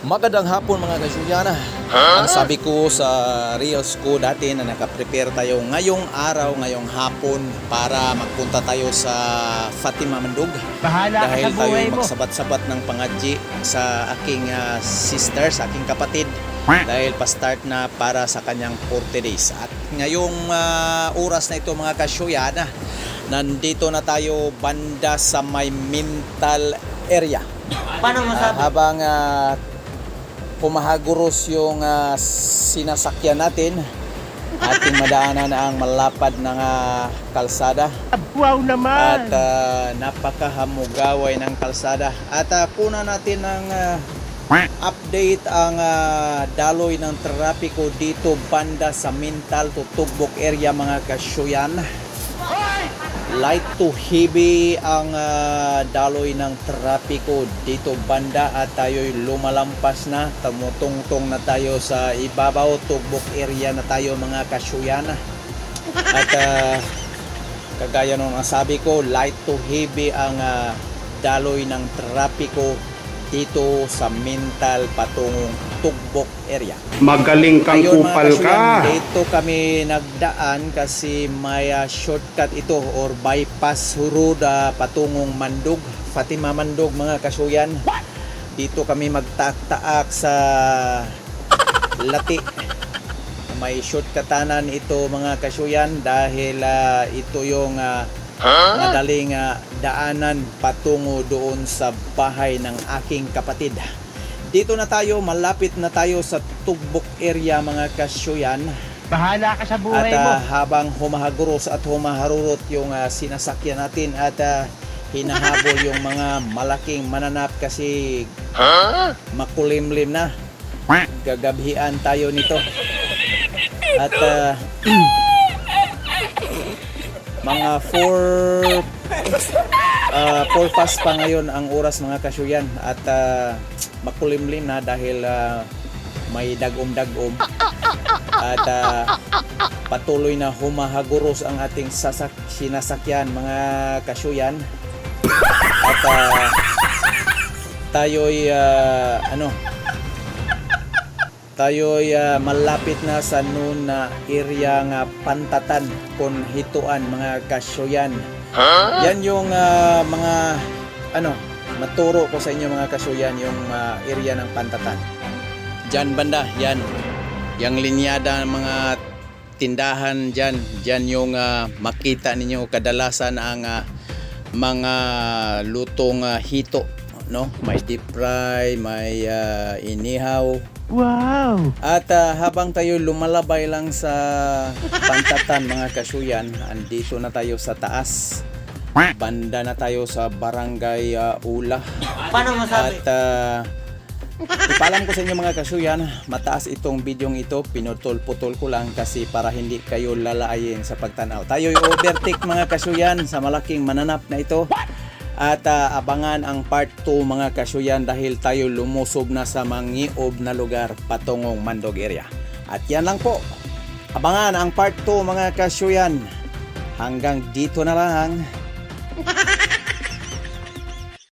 Magandang hapon mga kasulyana. Ang sabi ko sa reels ko dati na nakaprepare tayo ngayong araw, ngayong hapon para magpunta tayo sa Fatima Mandog. Bahala Dahil ka sa tayo buhay mo. magsabat-sabat ng pangadji sa aking sister, sa aking kapatid. Dahil pa-start na para sa kanyang 40 days. At ngayong oras na ito mga kasyuyana, nandito na tayo banda sa may mental area. Paano masabi? Habang pumahaguros yung sinasakyan natin, ating madaanan ang malapad ng kalsada. Wow naman! At napakahamugaway ng kalsada. At kuna natin ng update ang daloy ng trapiko dito banda sa Mental to Tugbok area mga kasyuyan. Light to heavy ang daloy ng trapiko dito banda at tayo'y lumalampas na, tumutungtong na tayo sa ibabaw, Tugbok area na tayo mga kasyuyan. At kagaya nung nasabi ko, light to heavy ang daloy ng trapiko dito sa Mental patungong Tugbok area. Magaling kang Ayun, kupal mga ka. kasyuyan, dito kami nagdaan kasi may shortcut ito or bypass road patungong Mandog, Fatima Mandog mga kasyuyan. Dito kami magtaak-taak sa Lati. May shortcutanan ito mga kasyuyan dahil ito yung madaling daanan patungo doon sa bahay ng aking kapatid. Dito na tayo, malapit na tayo sa Tugbok area mga kasyuyan. Bahala ka sa At buhay mo. habang humahaguros at humaharurot yung sinasakyan natin at hinahabol yung mga malaking mananap kasi makulimlim na. Gagabhian tayo nito. At mga 4 past pa ngayon ang oras mga kasyuyan at makulimlim na dahil may dagom-dagom at patuloy na humahaguros ang ating sinasakyan mga kasyuyan at tayo'y malapit na sa noon na area nga Pantatan kon hituan mga kasyuyan. Yan yung mga maturo ko sa inyo mga kasyuyan, yung area ng Pantatan. Diyan banda, yan. Yang linyada ng mga tindahan diyan, diyan yung makita ninyo kadalasan ang mga lutong hito, no? May deep fry, may inihaw. Wow! At habang tayo lumalabay lang sa Pantatan mga kasyuyan, andito na tayo sa taas. Banda na tayo sa Barangay Ula. Paano masabi? At ipalam ko sa inyo mga kasyuyan, mataas itong bidyong ito, pinutol-putol ko lang kasi para hindi kayo lalayin sa pagtanaw. Tayo'y overtake mga kasyuyan sa malaking mananap na ito. At abangan ang part 2 mga kasyuyan dahil tayo lumusob na sa mangiob na lugar patungong Mandog area. At yan lang po. Abangan ang part 2 mga kasyuyan. Hanggang dito na lang.